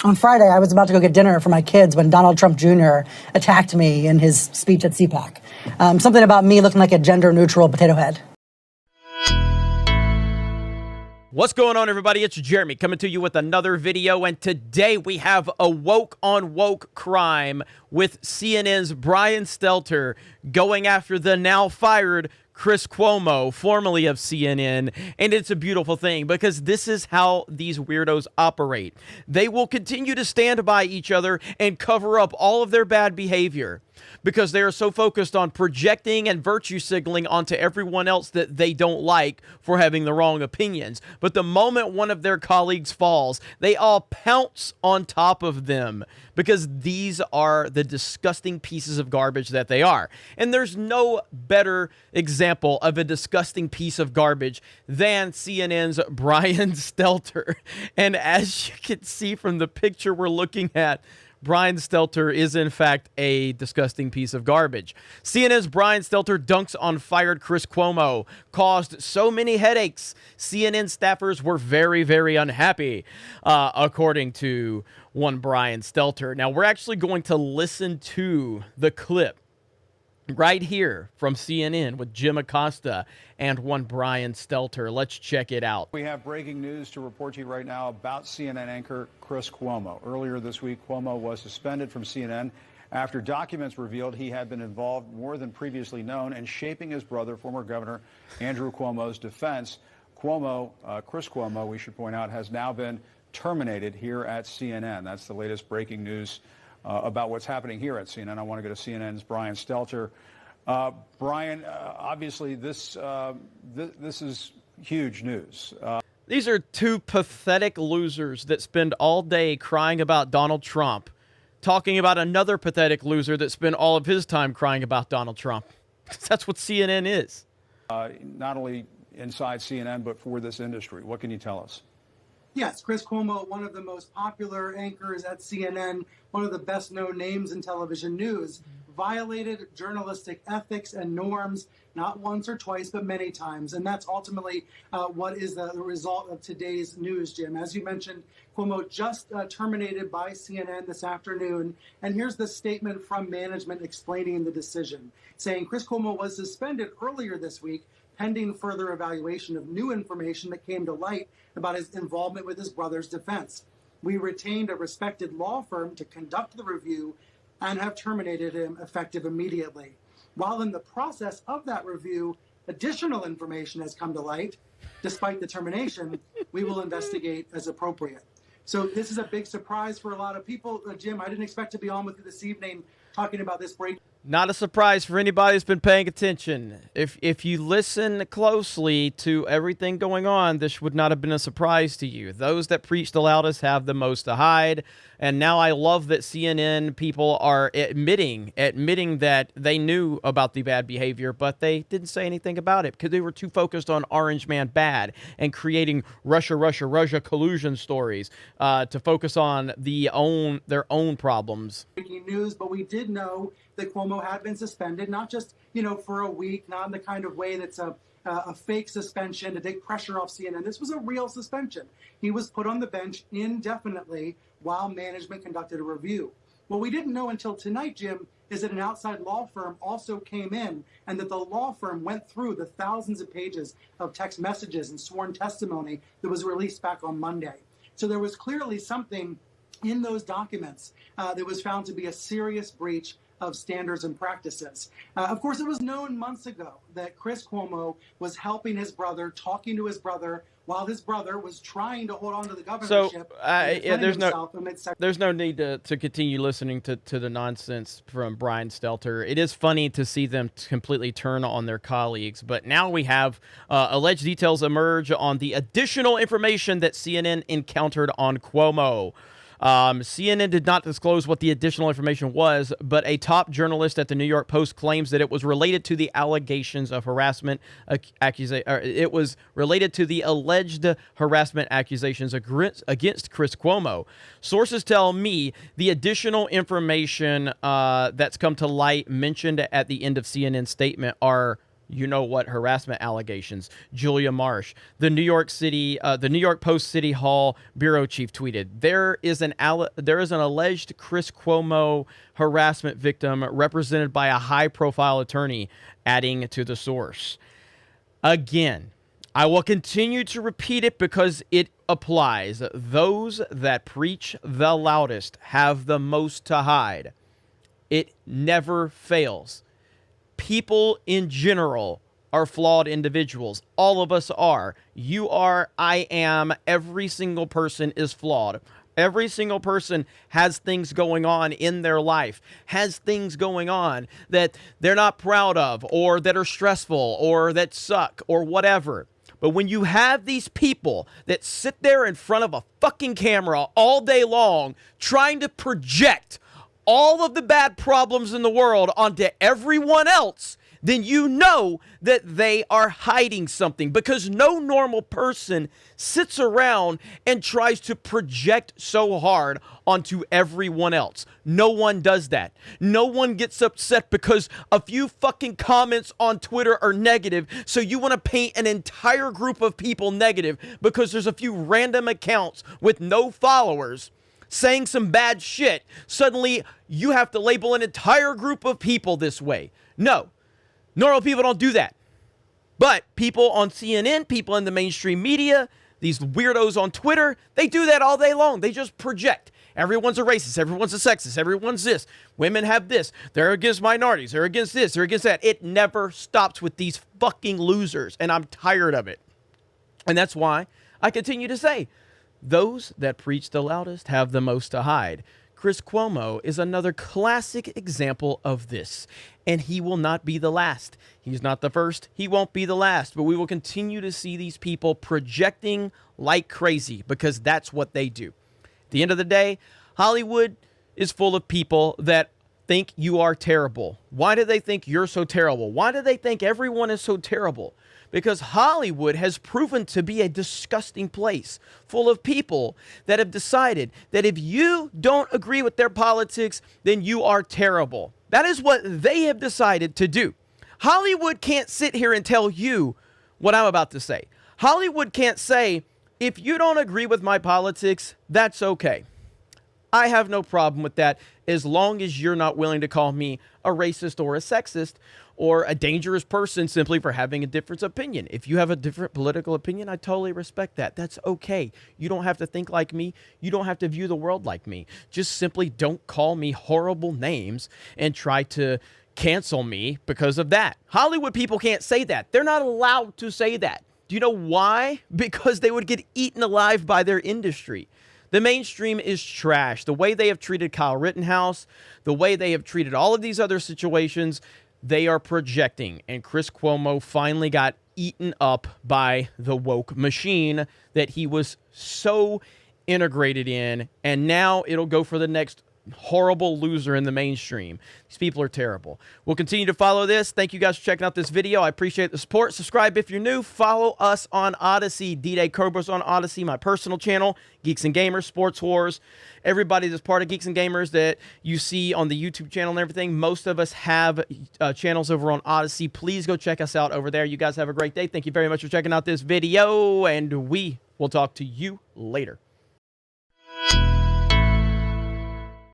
On Friday, I was about to go get dinner for my kids when Donald Trump Jr. attacked me in his speech at CPAC. Something about me looking like a gender-neutral potato head. What's going on, everybody? It's Jeremy coming to you with another video, and today we have a woke on woke crime with CNN's Brian Stelter going after the now fired Chris Cuomo, formerly of CNN, and it's a beautiful thing because this is how these weirdos operate. They will continue to stand by each other and cover up all of their bad behavior because they are so focused on projecting and virtue signaling onto everyone else that they don't like for having the wrong opinions. But the moment one of their colleagues falls, they all pounce on top of them because these are the disgusting pieces of garbage that they are. And there's no better example of a disgusting piece of garbage than CNN's Brian Stelter. And as you can see from the picture we're looking at, Brian Stelter is, in fact, a disgusting piece of garbage. CNN's Brian Stelter dunks on fired Chris Cuomo, caused so many headaches. CNN staffers were very, very unhappy, according to one Brian Stelter. Now, we're actually going to listen to the clip right here from CNN with Jim Acosta and one Brian Stelter. Let's check it out. We have breaking news to report to you right now about CNN anchor Chris Cuomo. Earlier this week, Cuomo was suspended from CNN after documents revealed he had been involved more than previously known in shaping his brother, former Governor Andrew Cuomo's defense. Chris Cuomo, we should point out, has now been terminated here at CNN. That's the latest breaking news about what's happening here at CNN. I want to go to CNN's Brian Stelter. Brian, obviously this is huge news. These are two pathetic losers that spend all day crying about Donald Trump, talking about another pathetic loser that spent all of his time crying about Donald Trump. That's what CNN is. Not only inside CNN, but for this industry. What can you tell us? Yes, Chris Cuomo, one of the most popular anchors at CNN, one of the best-known names in television news, violated journalistic ethics and norms, not once or twice, but many times. And that's ultimately what is the result of today's news, Jim. As you mentioned, Cuomo just terminated by CNN this afternoon. And here's the statement from management explaining the decision, saying Chris Cuomo was suspended earlier this week pending further evaluation of new information that came to light about his involvement with his brother's defense. We retained a respected law firm to conduct the review and have terminated him effective immediately. While in the process of that review, additional information has come to light. Despite the termination, we will investigate as appropriate. So this is a big surprise for a lot of people. Jim, I didn't expect to be on with you this evening talking about this break. Not a surprise for anybody who's been paying attention. If you listen closely to everything going on, this would not have been a surprise to you. Those that preach the loudest have the most to hide. And now I love that CNN people are admitting that they knew about the bad behavior, but they didn't say anything about it because they were too focused on Orange Man bad and creating Russia collusion stories to focus on their own problems. Breaking news, but we did know that Cuomo had been suspended, not just, for a week, not in the kind of way that's a fake suspension to take pressure off CNN. This was a real suspension. He was put on the bench indefinitely while management conducted a review. What we didn't know until tonight, Jim, is that an outside law firm also came in and that the law firm went through the thousands of pages of text messages and sworn testimony that was released back on Monday. So there was clearly something in those documents that was found to be a serious breach of standards and practices. Of course, it was known months ago that Chris Cuomo was helping his brother, talking to his brother, while his brother was trying to hold on to the governorship. So there's no need to continue listening to the nonsense from Brian Stelter. It is funny to see them completely turn on their colleagues, but now we have alleged details emerge on the additional information that CNN encountered on Cuomo. CNN did not disclose what the additional information was, but a top journalist at the New York Post claims that it was related to the allegations of harassment. It was related to the alleged harassment accusations against Chris Cuomo. Sources tell me the additional information that's come to light mentioned at the end of CNN's statement are you know what harassment allegations. Julia Marsh, the New York Post City Hall bureau chief, tweeted, there is an alleged Chris Cuomo harassment victim represented by a high-profile attorney, adding to the source. Again, I will continue to repeat it because it applies. Those that preach the loudest have the most to hide. It never fails. People in general are flawed individuals. All of us are. You are, I am, every single person is flawed. Every single person has things going on in their life, has things going on that they're not proud of, or that are stressful, or that suck, or whatever. But when you have these people that sit there in front of a fucking camera all day long trying to project all of the bad problems in the world onto everyone else, then you know that they are hiding something, because no normal person sits around and tries to project so hard onto everyone else. No one does that. No one gets upset because a few fucking comments on Twitter are negative, so you want to paint an entire group of people negative because there's a few random accounts with no followers saying some bad shit. Suddenly, you have to label an entire group of people this way. No. Normal people don't do that. But people on CNN, people in the mainstream media, these weirdos on Twitter, they do that all day long. They just project. Everyone's a racist. Everyone's a sexist. Everyone's this. Women have this. They're against minorities. They're against this. They're against that. It never stops with these fucking losers, and I'm tired of it. And that's why I continue to say, those that preach the loudest have the most to hide. Chris Cuomo is another classic example of this, and he will not be the last. He's not the first. He won't be the last, but we will continue to see these people projecting like crazy because that's what they do. At the end of the day, Hollywood is full of people that think you are terrible. Why do they think you're so terrible? Why do they think everyone is so terrible? Because Hollywood has proven to be a disgusting place full of people that have decided that if you don't agree with their politics, then you are terrible. That is what they have decided to do. Hollywood can't sit here and tell you what I'm about to say. Hollywood can't say, if you don't agree with my politics, that's okay. I have no problem with that as long as you're not willing to call me a racist or a sexist or a dangerous person simply for having a different opinion. If you have a different political opinion, I totally respect that. That's okay. You don't have to think like me. You don't have to view the world like me. Just simply don't call me horrible names and try to cancel me because of that. Hollywood people can't say that. They're not allowed to say that. Do you know why? Because they would get eaten alive by their industry. The mainstream is trash. The way they have treated Kyle Rittenhouse, the way they have treated all of these other situations, they are projecting. And Chris Cuomo finally got eaten up by the woke machine that he was so integrated in. And now it'll go for the next horrible loser in the mainstream. These people are terrible. We'll continue to follow this. Thank you guys for checking out this video. I appreciate the support. Subscribe if you're new. Follow us on Odyssey. DDayCobra's on Odyssey, my personal channel. Geeks and Gamers, Sports Wars. Everybody that's part of Geeks and Gamers that you see on the YouTube channel and everything, most of us have channels over on Odyssey. Please go check us out over there. You guys have a great day. Thank you very much for checking out this video, and we will talk to you later.